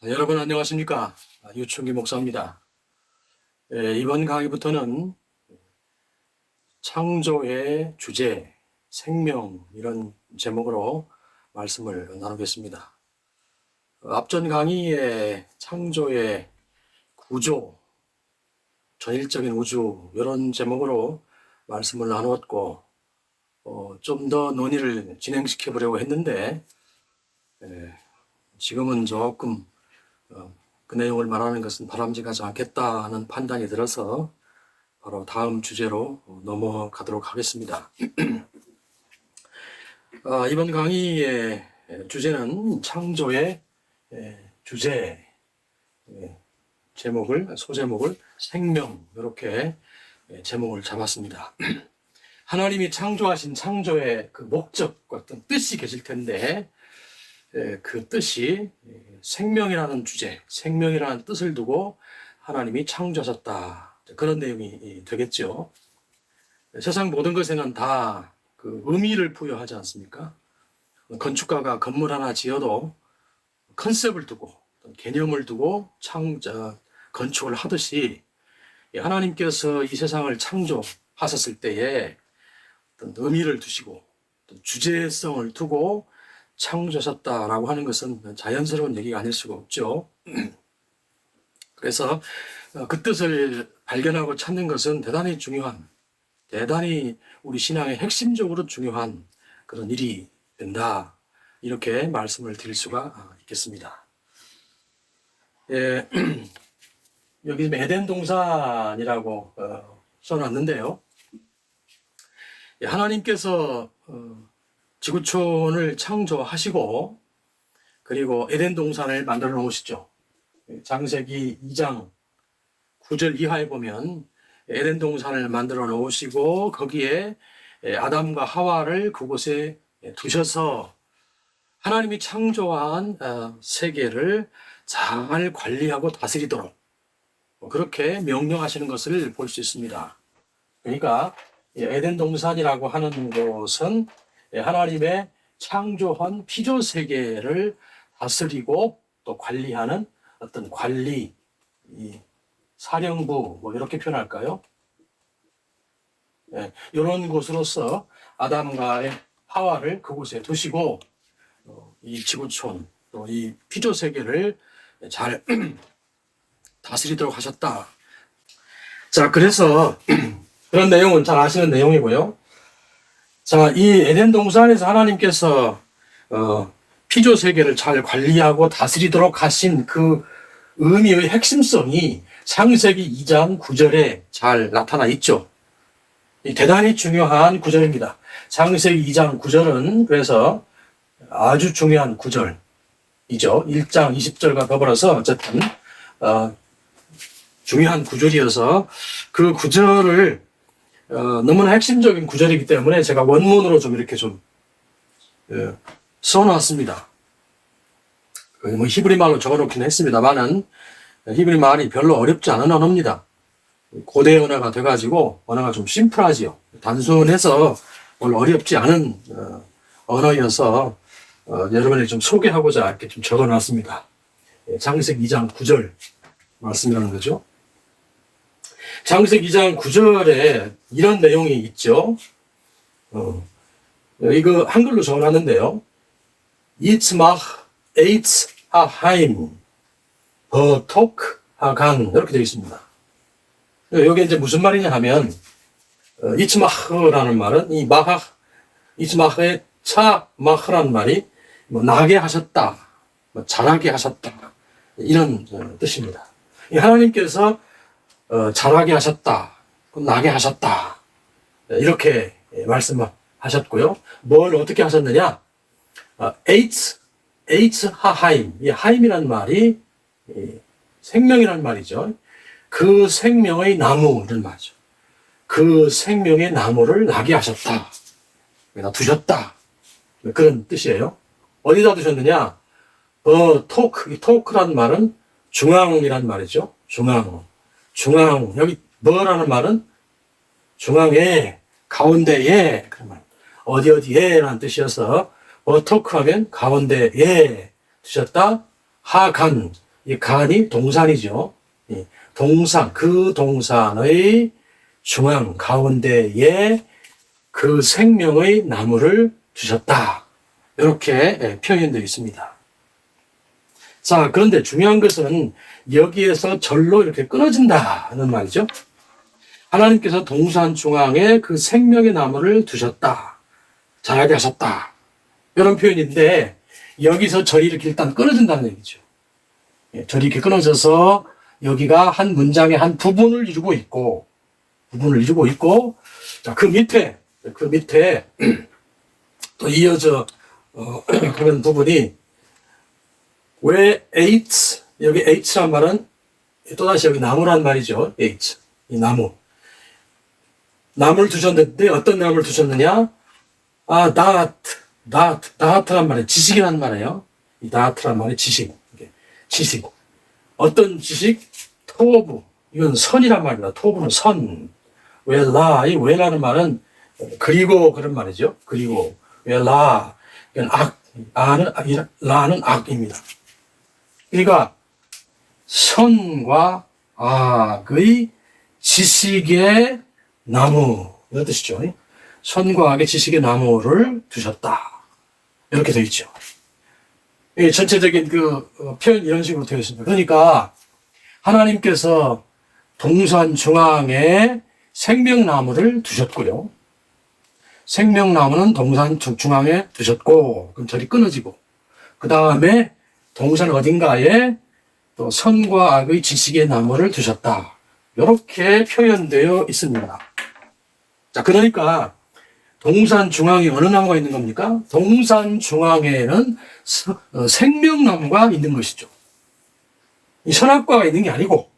여러분 안녕하십니까? 유충기 목사입니다. 이번 강의부터는 창조의 주제, 생명 이런 제목으로 말씀을 나누겠습니다. 앞전 강의에 창조의 구조, 전일적인 우주 이런 제목으로 말씀을 나누었고 좀 더 논의를 진행시켜 보려고 했는데 지금은 조금 그 내용을 말하는 것은 바람직하지 않겠다는 판단이 들어서 바로 다음 주제로 넘어가도록 하겠습니다. 이번 강의의 주제는 창조의 주제, 소제목을 생명 이렇게 제목을 잡았습니다. 하나님이 창조하신 창조의 그 목적과 어떤 뜻이 계실 텐데 그 뜻이 생명이라는 주제, 생명이라는 뜻을 두고 하나님이 창조하셨다. 그런 내용이 되겠죠. 세상 모든 것에는 다 그 의미를 부여하지 않습니까? 건축가가 건물 하나 지어도 컨셉을 두고 개념을 두고 건축을 하듯이 하나님께서 이 세상을 창조하셨을 때에 어떤 의미를 두시고 어떤 주제성을 두고 창조하셨다라고 하는 것은 자연스러운 얘기가 아닐 수가 없죠. 그래서 그 뜻을 발견하고 찾는 것은 대단히 우리 신앙의 핵심적으로 중요한 그런 일이 된다. 이렇게 말씀을 드릴 수가 있겠습니다. 여기 에덴 동산이라고 써놨는데요. 하나님께서 지구촌을 창조하시고 그리고 에덴 동산을 만들어 놓으시죠. 창세기 2장 9절 이하에 보면 에덴 동산을 만들어 놓으시고 거기에 아담과 하와를 그곳에 두셔서 하나님이 창조한 세계를 잘 관리하고 다스리도록 그렇게 명령하시는 것을 볼 수 있습니다. 그러니까 에덴 동산이라고 하는 곳은 하나님의 창조한 피조 세계를 다스리고 또 관리하는 어떤 관리, 사령부 뭐 이렇게 표현할까요? 이런 곳으로서 아담과 하와를 그곳에 두시고 이 지구촌 또 이 피조 세계를 잘 다스리도록 하셨다. 자, 그래서 그런 내용은 잘 아시는 내용이고요. 자, 이 에덴 동산에서 하나님께서 피조 세계를 잘 관리하고 다스리도록 하신 그 의미의 핵심성이 창세기 2장 9절에 잘 나타나 있죠. 대단히 중요한 구절입니다. 창세기 2장 9절은 그래서 아주 중요한 구절이죠. 1장 20절과 더불어서 어쨌든 중요한 구절이어서 그 구절을 너무나 핵심적인 구절이기 때문에 제가 원문으로 좀 이렇게 좀 써놨습니다. 뭐 히브리 말로 적어놓긴 했습니다만은 히브리 말이 별로 어렵지 않은 언어입니다. 고대 언어가 돼가지고 언어가 좀 심플하지요. 단순해서 별로 어렵지 않은 언어여서 여러분에게 좀 소개하고자 이렇게 좀 적어놨습니다. 창세기 2장 9절 말씀이라는 거죠. 창세기 2장 9절에 이런 내용이 있죠. 이거 한글로 적어놨는데요. 이츠마흐 에이츠 하하임 버톡 하간 이렇게 되어 있습니다. 여기 이제 무슨 말이냐 하면 이츠마흐라는 말은 이 이츠마흐의 차마흐라는 말이 뭐 나게 하셨다, 뭐 자라게 하셨다 이런 뜻입니다. 하나님께서 자라게 하셨다, 나게 하셨다 이렇게 말씀하셨고요. 뭘 어떻게 하셨느냐? 에이츠 하하임, 이 하임이라는 말이 생명이라는 말이죠. 그 생명의 나무 이런 말이죠. 그 생명의 나무를 나게 하셨다, 여기다 두셨다 그런 뜻이에요. 어디다 두셨느냐? 이 토크라는 말은 중앙이란 말이죠. 중앙 여기 뭐라는 말은 중앙에 가운데에 그런 말. 어디에라는 뜻이어서 토크하면 가운데에 두셨다. 하간 이 간이 동산이죠. 동산, 그 동산의 중앙 가운데에 그 생명의 나무를 두셨다. 이렇게 표현되어 있습니다. 자, 그런데 중요한 것은 여기에서 절로 이렇게 끊어진다는 말이죠. 하나님께서 동산 중앙에 그 생명의 나무를 두셨다. 자라게 하셨다. 이런 표현인데 여기서 절이 이렇게 일단 끊어진다는 얘기죠. 절이 이렇게 끊어져서 여기가 한 문장의 한 부분을 이루고 있고 자, 그 밑에 또 이어져 그런 부분이 왜 H, 여기 H란 말은 또다시 여기 나무란 말이죠. H, 이 나무. 나무를 두셨는데 어떤 나무를 두셨느냐? 다하트란 말이에요. 지식이란 말이에요. 이 다하트란 말이 지식. 어떤 지식? 토부. 이건 선이란 말입니다. 토부는 선. 이 왜라는 말은 그리고 그런 말이죠. 그리고 이건 악. 라는 악입니다. 그러니까 선과 악의 지식의 나무 이런 뜻이죠. 선과 악의 지식의 나무를 두셨다. 이렇게 되어 있죠. 전체적인 그 표현 이런 식으로 되어 있습니다. 그러니까 하나님께서 동산 중앙에 생명나무를 두셨고요. 생명나무는 동산 중앙에 두셨고, 그럼 절이 끊어지고, 그 다음에 동산 어딘가에 또 선과 악의 지식의 나무를 두셨다. 이렇게 표현되어 있습니다. 자, 그러니까 동산 중앙에 어느 나무가 있는 겁니까? 동산 중앙에는 생명나무가 있는 것이죠. 이 선악과가 있는 게 아니고,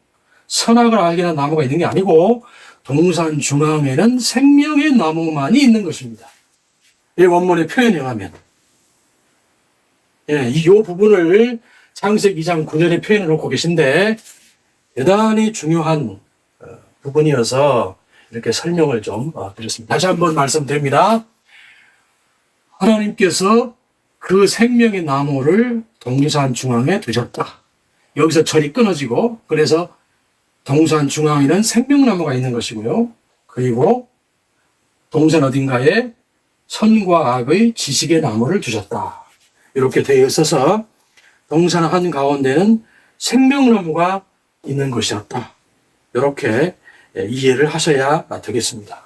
선악을 알게 하는 나무가 있는 게 아니고, 동산 중앙에는 생명의 나무만이 있는 것입니다. 이 원문의 표현에 의하면. 이 부분을 창세기 2장 9절에 표현해 놓고 계신데, 대단히 중요한 부분이어서 이렇게 설명을 좀 드렸습니다. 다시 한번 말씀드립니다. 하나님께서 그 생명의 나무를 동산 중앙에 두셨다. 여기서 절이 끊어지고, 그래서 동산 중앙에는 생명나무가 있는 것이고요. 그리고 동산 어딘가에 선과 악의 지식의 나무를 두셨다. 이렇게 되어 있어서 동산 한가운데는 생명나무가 있는 것이었다. 이렇게 이해를 하셔야 되겠습니다.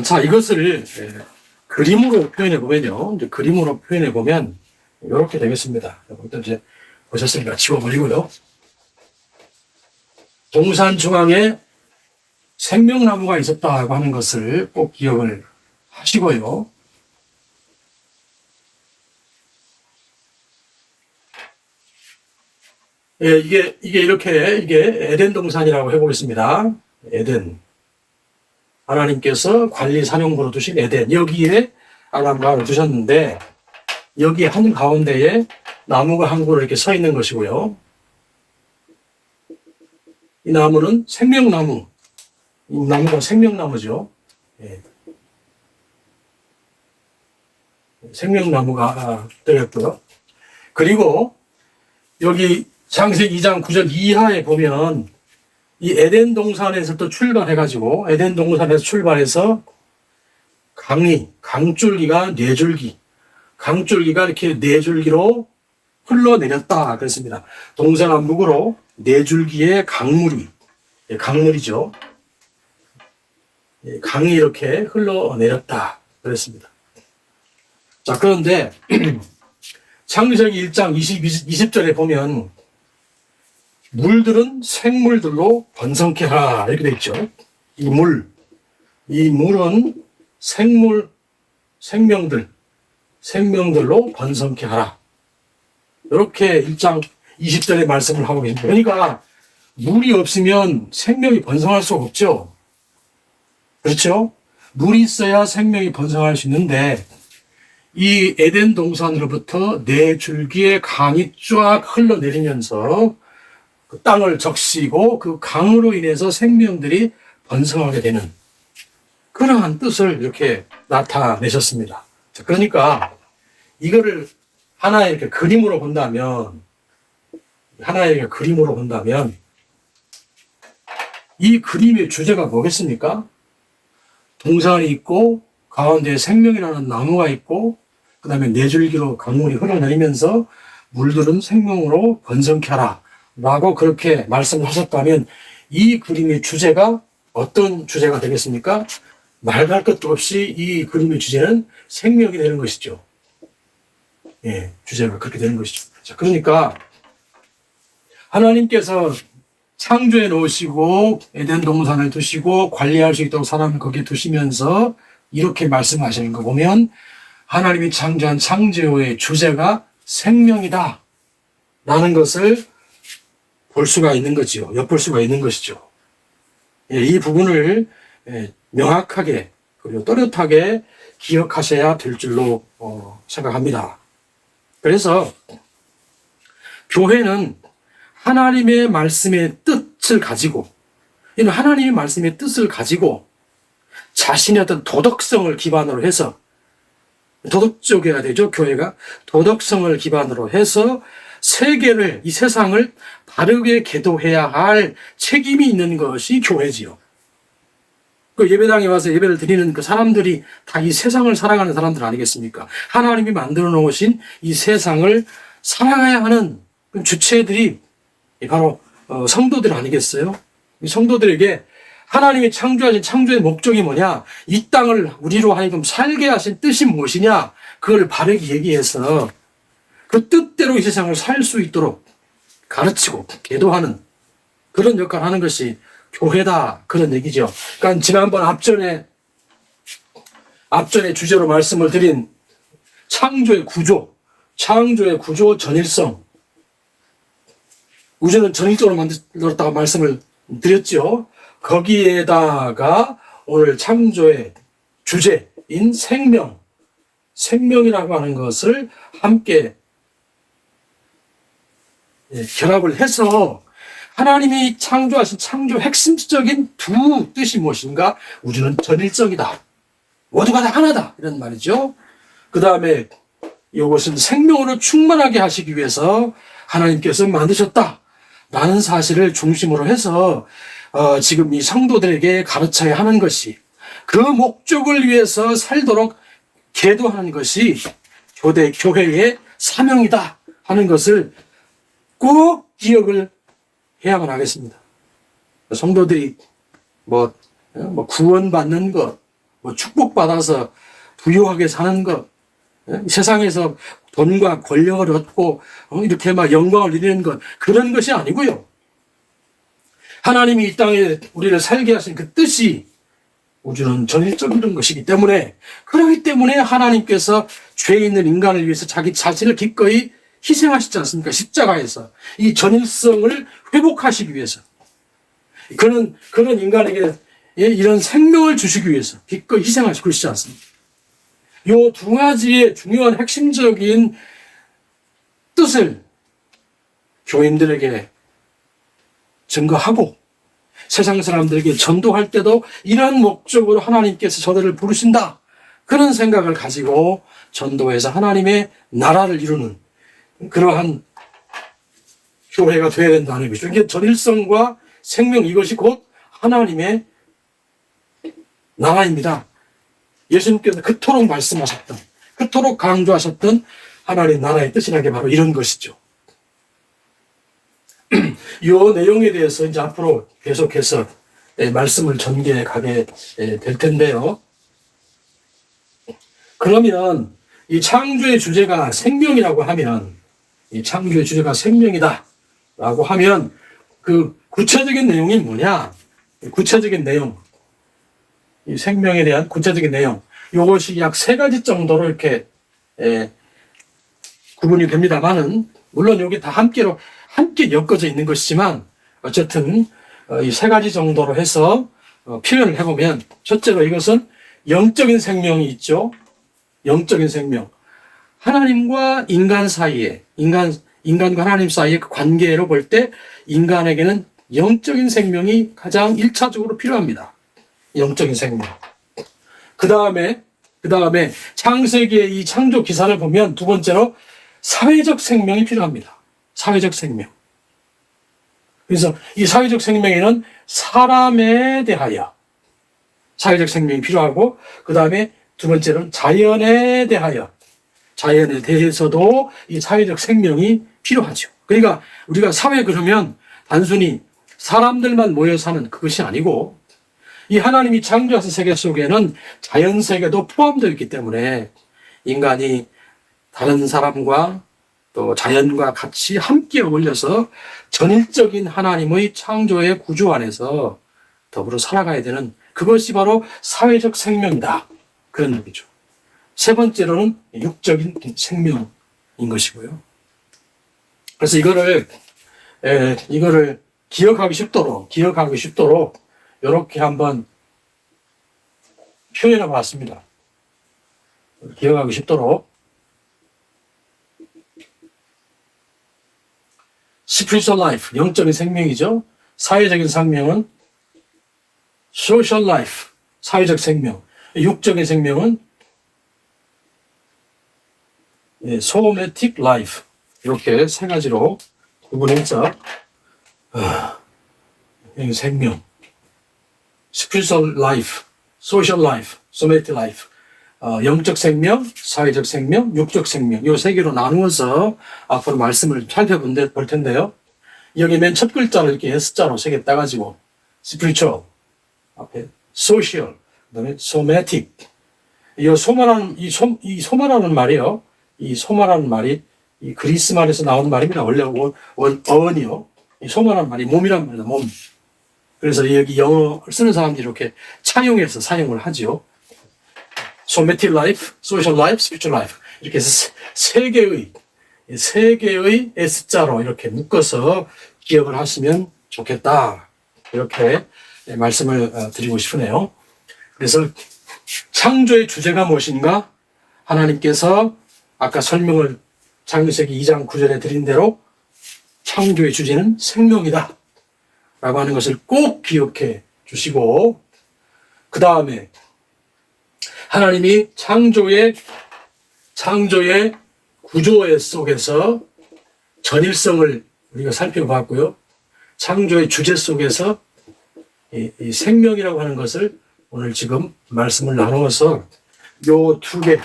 자, 이것을 그림으로 표현해 보면요. 이제 그림으로 표현해 보면 이렇게 되겠습니다. 일단 이제 보셨으니까 지워버리고요. 동산 중앙에 생명나무가 있었다고 하는 것을 꼭 기억을 하시고요. 이게 에덴 동산이라고 해보겠습니다. 에덴. 하나님께서 관리 사령부로 두신 에덴. 여기에 아담과 하와를 두셨는데, 여기 한 가운데에 나무가 한 그루 이렇게 서 있는 것이고요. 이 나무는 생명나무. 이 나무가 생명나무죠. 생명나무가 되었고요. 그리고 여기 창세기 2장 9절 이하에 보면 이 에덴 동산에서 또 출발해가지고 에덴 동산에서 출발해서 강줄기가 4줄기, 강줄기가 이렇게 4줄기로 흘러내렸다 그랬습니다. 동서남북으로 4줄기의 강물이죠. 강이 이렇게 흘러내렸다 그랬습니다. 자, 그런데 창세기 1장 20절에 보면 물들은 생물들로 번성케 하라 이렇게 돼 있죠. 이 물은 생명들로 번성케 하라. 이렇게 1장 20절의 말씀을 하고 계십니다. 그러니까 물이 없으면 생명이 번성할 수가 없죠. 그렇죠? 물이 있어야 생명이 번성할 수 있는데 이 에덴 동산으로부터 4줄기의 강이 쫙 흘러내리면서 그 땅을 적시고 그 강으로 인해서 생명들이 번성하게 되는 그러한 뜻을 이렇게 나타내셨습니다. 자, 그러니까 이거를 하나의 이렇게 그림으로 본다면 하나의 그림으로 본다면 이 그림의 주제가 뭐겠습니까? 동산이 있고 가운데 생명이라는 나무가 있고 그 다음에 네 줄기로 강물이 흘러내리면서 물들은 생명으로 번성케 하라 라고 그렇게 말씀하셨다면 이 그림의 주제가 어떤 주제가 되겠습니까? 말할 것도 없이 이 그림의 주제는 생명이 되는 것이죠. 예, 주제가 그렇게 되는 것이죠. 자, 그러니까 하나님께서 창조해 놓으시고 에덴 동산을 두시고 관리할 수 있도록 사람을 거기에 두시면서 이렇게 말씀하시는 거 보면 하나님이 창조한 창조의 주제가 생명이다 라는 것을 볼 수가 있는 거지요. 엿볼 수가 있는 것이죠. 예, 이 부분을 명확하게 그리고 또렷하게 기억하셔야 될 줄로 생각합니다. 그래서 교회는 하나님의 말씀의 뜻을 가지고, 이는 하나님의 말씀의 뜻을 가지고 자신의 어떤 도덕성을 기반으로 해서, 도덕적이어야 되죠, 교회가. 도덕성을 기반으로 해서 세계를, 이 세상을 바르게 계도해야 할 책임이 있는 것이 교회지요. 그 예배당에 와서 예배를 드리는 그 사람들이 다 이 세상을 살아가는 사람들 아니겠습니까? 하나님이 만들어 놓으신 이 세상을 살아가야 하는 주체들이 바로 성도들 아니겠어요? 이 성도들에게 하나님이 창조하신 창조의 목적이 뭐냐? 이 땅을 우리로 하여금 살게 하신 뜻이 무엇이냐? 그걸 바르게 얘기해서 그 뜻대로 이 세상을 살 수 있도록 가르치고 계도하는 그런 역할을 하는 것이 교회다, 그런 얘기죠. 그러니까 지난번 앞전에 주제로 말씀을 드린 창조의 구조, 전일성, 우주는 전일적으로 만들었다고 말씀을 드렸죠. 거기에다가 오늘 창조의 주제인 생명이라고 하는 것을 함께 결합을 해서 하나님이 창조하신 창조 핵심적인 두 뜻이 무엇인가? 우주는 전일성이다. 모두가 다 하나다. 이런 말이죠. 그 다음에 이것은 생명으로 충만하게 하시기 위해서 하나님께서 만드셨다. 라는 사실을 중심으로 해서 지금 이 성도들에게 가르쳐야 하는 것이, 그 목적을 위해서 살도록 계도하는 것이 교회의 사명이다 하는 것을 꼭 기억을 해야만 하겠습니다. 성도들이 구원받는 것, 축복받아서 부유하게 사는 것, 세상에서 돈과 권력을 얻고 이렇게 영광을 누리는 것, 그런 것이 아니고요. 하나님이 이 땅에 우리를 살게 하신 그 뜻이 우주는 전일적인 것이기 때문에, 그렇기 때문에 하나님께서 죄 있는 인간을 위해서 자기 자신을 기꺼이 희생하시지 않습니까? 십자가에서 이 전일성을 회복하시기 위해서, 그런 인간에게 이런 생명을 주시기 위해서 기꺼이 희생하시고 그러시지 않습니까? 이 두 가지의 중요한 핵심적인 뜻을 교인들에게 증거하고 세상 사람들에게 전도할 때도 이런 목적으로 하나님께서 저들을 부르신다, 그런 생각을 가지고 전도해서 하나님의 나라를 이루는 그러한 교회가 되어야 된다는 것이죠. 이게 전일성과 생명, 이것이 곧 하나님의 나라입니다. 예수님께서 그토록 말씀하셨던, 그토록 강조하셨던 하나님의 나라의 뜻이라는 게 바로 이런 것이죠. 이 내용에 대해서 이제 앞으로 계속해서 말씀을 전개해 가게 될 텐데요. 그러면 이 창조의 주제가 생명이라고 하면, 이 창조의 주제가 생명이다 라고 하면 그 구체적인 내용이 뭐냐? 구체적인 내용, 이 생명에 대한 구체적인 내용, 이것이 약 3가지 정도로 이렇게 구분이 됩니다만은, 물론 여기 다 함께 엮어져 있는 것이지만 어쨌든 이 3가지 정도로 해서 표현을 해보면, 첫째로 이것은 영적인 생명이 있죠. 영적인 생명. 하나님과 인간 사이에, 인간과 하나님 사이의 그 관계로 볼 때 인간에게는 영적인 생명이 가장 1차적으로 필요합니다. 영적인 생명. 그 다음에 창세기의 이 창조 기사를 보면 두 번째로 사회적 생명이 필요합니다. 사회적 생명. 그래서 이 사회적 생명에는 사람에 대하여 사회적 생명이 필요하고, 그 다음에 두 번째로는 자연에 대하여, 자연에 대해서도 이 사회적 생명이 필요하죠. 그러니까 우리가 사회 그러면 단순히 사람들만 모여 사는 그것이 아니고, 이 하나님이 창조하신 세계 속에는 자연 세계도 포함되어 있기 때문에 인간이 다른 사람과 또 자연과 같이 함께 어울려서 전일적인 하나님의 창조의 구조 안에서 더불어 살아가야 되는, 그것이 바로 사회적 생명이다, 그런 얘기죠. 세 번째로는 육적인 생명인 것이고요. 그래서 이거를 기억하기 쉽도록 이렇게 한번 표현해 봤습니다. 기억하기 쉽도록. spiritual life, 영적인 생명이죠. 사회적인 생명은 social life, 사회적 생명. 육적인 생명은 somatic life. 이렇게 세 가지로 구분해서 생명, spiritual life, social life, somatic life, 영적 생명, 사회적 생명, 육적 생명, 이 세 개로 나누어서 앞으로 말씀을 살펴볼 텐데요. 여기 맨 첫 글자를 이렇게 S자로 세 개 따가지고 spiritual 앞에 social, 그다음에 somatic. 이 소마라는 말이요. 이 소마라는 말이 이 그리스 말에서 나온 말입니다. 원래 어원이요. 이 소마라는 말이 몸이란 말이다. 몸. 그래서 여기 영어 쓰는 사람들이 이렇게 차용해서 사용을 하죠. somatic life, social life, spiritual life. 이렇게 해서 세 개의 S자로 이렇게 묶어서 기억을 하시면 좋겠다. 이렇게 말씀을 드리고 싶으네요. 그래서 창조의 주제가 무엇인가? 하나님께서 아까 설명을 창세기 2장 9절에 드린 대로 창조의 주제는 생명이다 라고 하는 것을 꼭 기억해 주시고, 그 다음에 하나님이 창조의 구조 속에서 전일성을 우리가 살펴봤고요. 창조의 주제 속에서 이 생명이라고 하는 것을 오늘 지금 말씀을 나누어서 요 두 개,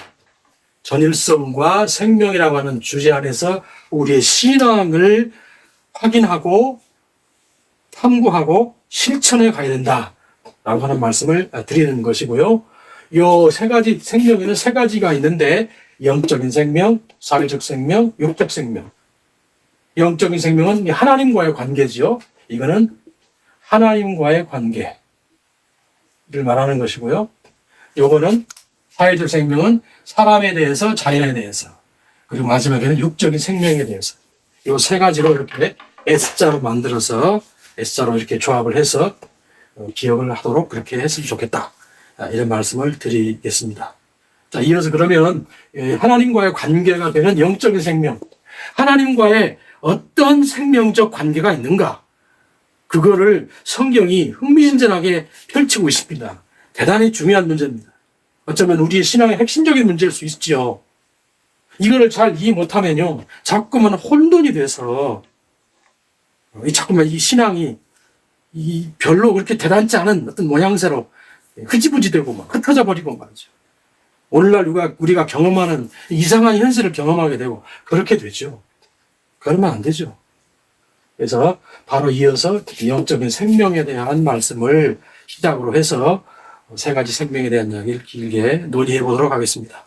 전일성과 생명이라고 하는 주제 안에서 우리의 신앙을 확인하고 탐구하고 실천해 가야 된다라고 하는 말씀을 드리는 것이고요. 요 세 가지 생명에는 세 가지가 있는데, 영적인 생명, 사회적 생명, 육적 생명. 영적인 생명은 하나님과의 관계지요. 이거는 하나님과의 관계를 말하는 것이고요. 요거는 사회적 생명은 사람에 대해서, 자연에 대해서, 그리고 마지막에는 육적인 생명에 대해서. 요 세 가지로 이렇게 S자로 만들어서 S자로 이렇게 조합을 해서 기억을 하도록 그렇게 했으면 좋겠다. 이런 말씀을 드리겠습니다. 자, 이어서 그러면 하나님과의 관계가 되는 영적인 생명, 하나님과의 어떤 생명적 관계가 있는가, 그거를 성경이 흥미진진하게 펼치고 있습니다. 대단히 중요한 문제입니다. 어쩌면 우리의 신앙의 핵심적인 문제일 수 있죠. 이거를 잘 이해 못하면요, 자꾸만 혼돈이 돼서 자꾸만 이 신앙이 별로 그렇게 대단치 않은 어떤 모양새로 흐지부지 되고 막 흩어져 버리고 말이죠. 오늘날 우리가 경험하는 이상한 현실을 경험하게 되고 그렇게 되죠. 그러면 안 되죠. 그래서 바로 이어서 영적인 생명에 대한 말씀을 시작으로 해서 세 가지 생명에 대한 이야기를 길게 논의해 보도록 하겠습니다.